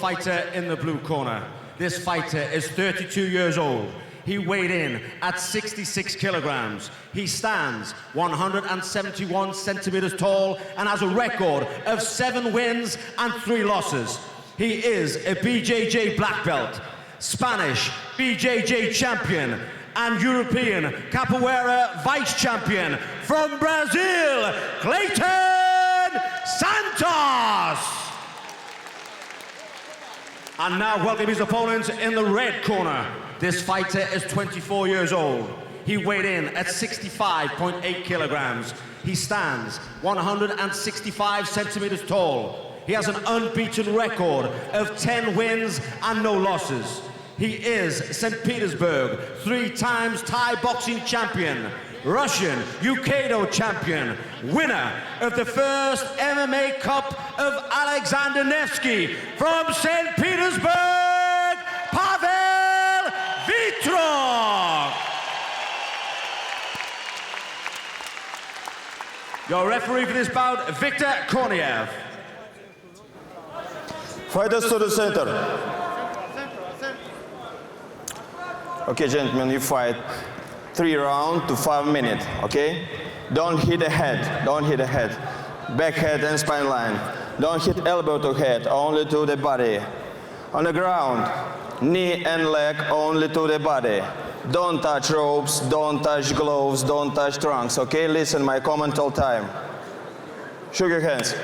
Fighter in the blue corner. This fighter is 32 years old. He weighed in at 66 kilograms. He stands 171 centimeters tall and has a record of 7 wins and 3 losses. He is a BJJ black belt, Spanish BJJ champion, and European Capoeira vice champion from Brazil, Clayton Santos. And now welcome his opponent in the red corner. This fighter is 24 years old. He weighed in at 65.8 kilograms. He stands 165 centimeters tall. He has an unbeaten record of 10 wins and no losses. He is St. Petersburg 3 times Thai boxing champion, Russian Ukado champion, winner of the first MMA Cup of Alexander Nevsky from St. Petersburg, Pavel Vitruk. Your referee for this bout, Viktor Korniev. Fighters to the center. Okay, gentlemen, you fight 3 rounds to 5 minutes, okay? Don't hit the head, don't hit the head. Back head and spine line. Don't hit elbow to head, only to the body. On the ground, knee and leg only to the body. Don't touch ropes, don't touch gloves, don't touch trunks, okay? Listen my comment all time. Shook your hands.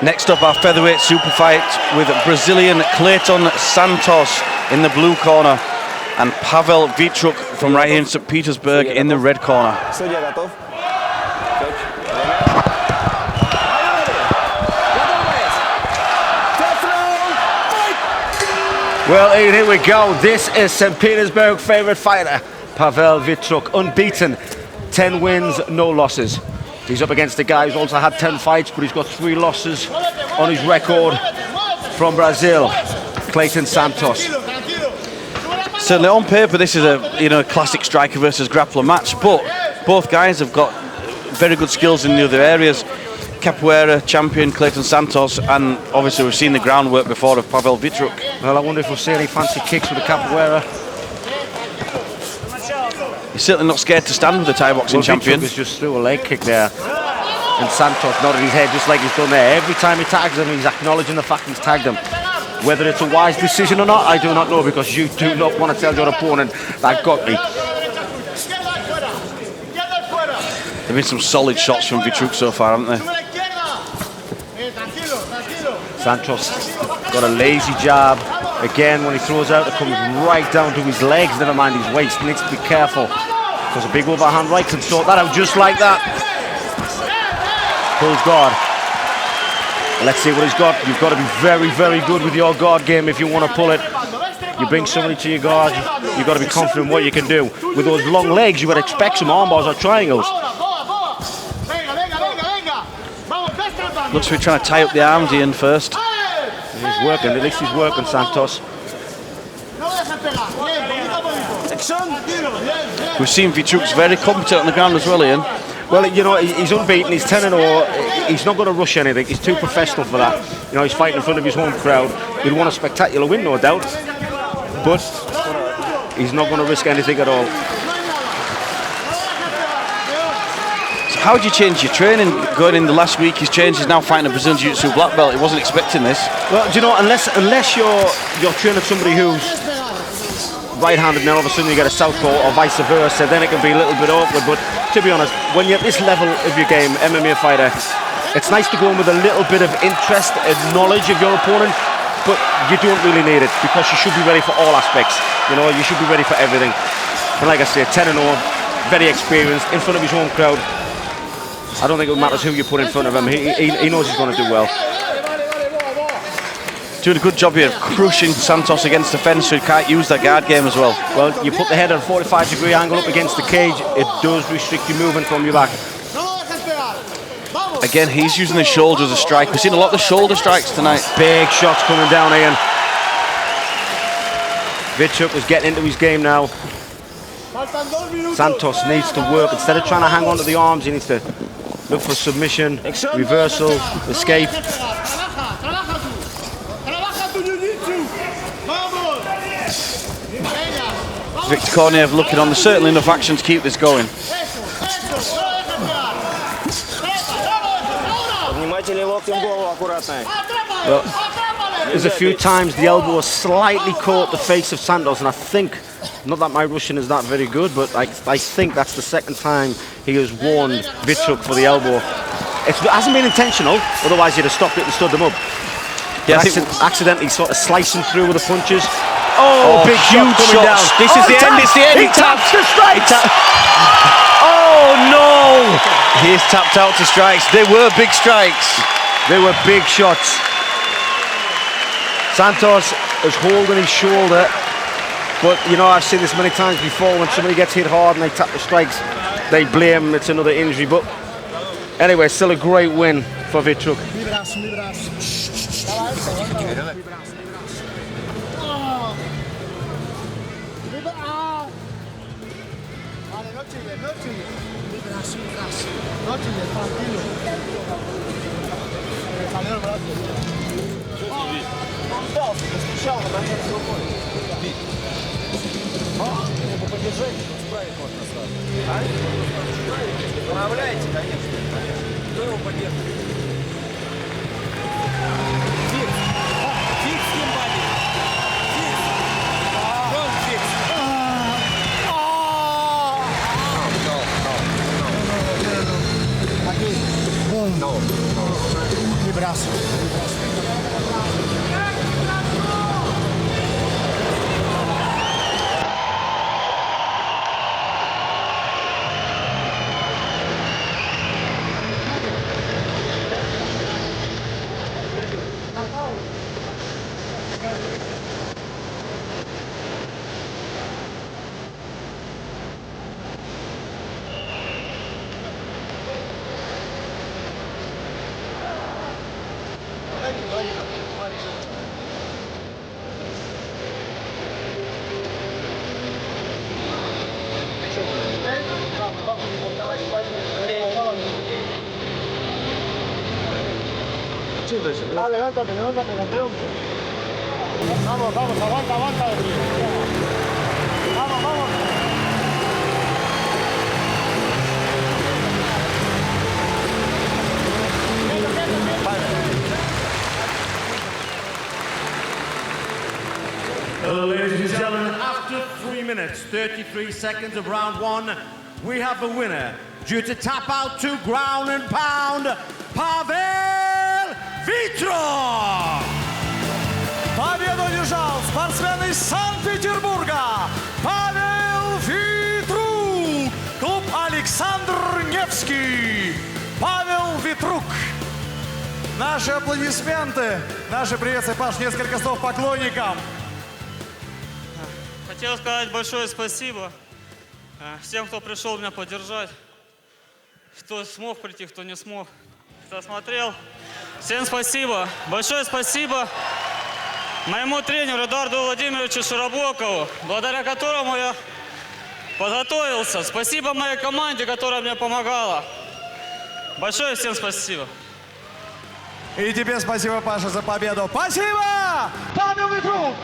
Next up, our featherweight super fight with Brazilian Clayton Santos in the blue corner and Pavel Vitruk from right here in St. Petersburg in the red corner. Well, Ian, here we go. This is St. Petersburg favorite fighter, Pavel Vitruk, unbeaten, 10 wins, no losses. He's up against a guy who's also had 10 fights, but he's got 3 losses on his record from Brazil, Clayton Santos. Certainly on paper, this is a classic striker versus grappler match, but both guys have got very good skills in the other areas. Capoeira champion Clayton Santos, and obviously we've seen the groundwork before of Pavel Vitruk. Well, I wonder if we'll see any fancy kicks with the Capoeira. He's certainly not scared to stand with the Thai boxing champion. Vitruk just threw a leg kick there, and Santos nodded his head just like he's done there. Every time he tags him, he's acknowledging the fact he's tagged him. Whether it's a wise decision or not, I do not know, because you do not want to tell your opponent that got me. There have been some solid shots from Vitruk so far, haven't there? Santos got a lazy jab. Again, when he throws out, it comes right down to his legs, never mind his waist. He needs to be careful, because a big overhand right can sort that out just like that. Pulls guard. Let's see what he's got. You've got to be very, very good with your guard game if you want to pull it. You bring somebody to your guard, you've got to be confident in what you can do. With those long legs, you would expect some arm bars or triangles. Looks like we're trying to tie up the arms in first. He's working, at least he's working, Santos. We've seen Vitruk's very competent on the ground as well, Ian. Well, you know, he's unbeaten, he's 10-0. He's not going to rush anything, he's too professional for that. You know, he's fighting in front of his home crowd. He'll want a spectacular win, no doubt. But he's not going to risk anything at all. How would you change your training going in the last week? He's changed, he's now fighting a Brazilian Jiu-Jitsu black belt. He wasn't expecting this. Well, do you know, unless you're training somebody who's right-handed and then all of a sudden you get a southpaw or vice versa, then it can be a little bit awkward. But to be honest, when you're at this level of your game, MMA fighter, it's nice to go in with a little bit of interest and knowledge of your opponent, but you don't really need it, because you should be ready for all aspects. You know, you should be ready for everything. And like I say, 10-0, very experienced, in front of his home crowd. I don't think it matters who you put in front of him. He knows he's going to do well. Doing a good job here of crushing Santos against the fence, so he can't use that guard game as well. Well, you put the head at a 45-degree angle up against the cage, it does restrict your movement from your back. Again, he's using the shoulder as a strike. We've seen a lot of shoulder strikes tonight. Big shots coming down, Ian. Vitruk is getting into his game now. Santos needs to work. Instead of trying to hang on to the arms, he needs to look for submission, reversal, escape. Viktor Korneyev looking on. There's certainly enough action to keep this going. Well, there's a few times the elbow slightly caught the face of Santos, and I think, not that my Russian is that very good, but I think that's the second time he has warned Vitruk for the elbow. It hasn't been intentional, otherwise he'd have stopped it and stood them up. Yeah, accidentally sort of slicing through with the punches. Oh, big huge coming down. shots. This is the end, it's the end. He taps the strikes. Oh no! He's tapped out to strikes. They were big strikes. They were big shots. Santos is holding his shoulder, but you know, I've seen this many times before. When somebody gets hit hard and they tap the strikes, they blame it's another injury. But anyway, still a great win for Vitruk. Levántate, campeón. Vamos, aguanta. Vamos. Ladies and gentlemen, after 3 minutes, 33 seconds of round one, we have the winner due to tap out to ground and pound, Pavel Vitruk! Победу одержал спортсмен из Санкт-Петербурга Павел Витрук, клуб Александр Невский. Павел Витрук. Наши аплодисменты, наши приветствия. Паш, несколько слов поклонникам. Хотел сказать большое спасибо всем, кто пришел меня поддержать, кто смог прийти, кто не смог, кто смотрел. Всем спасибо. Большое спасибо моему тренеру Эдуарду Владимировичу Широбокову, благодаря которому я подготовился. Спасибо моей команде, которая мне помогала. Большое всем спасибо. И тебе спасибо, Паша, за победу. Спасибо! Павел Витрук!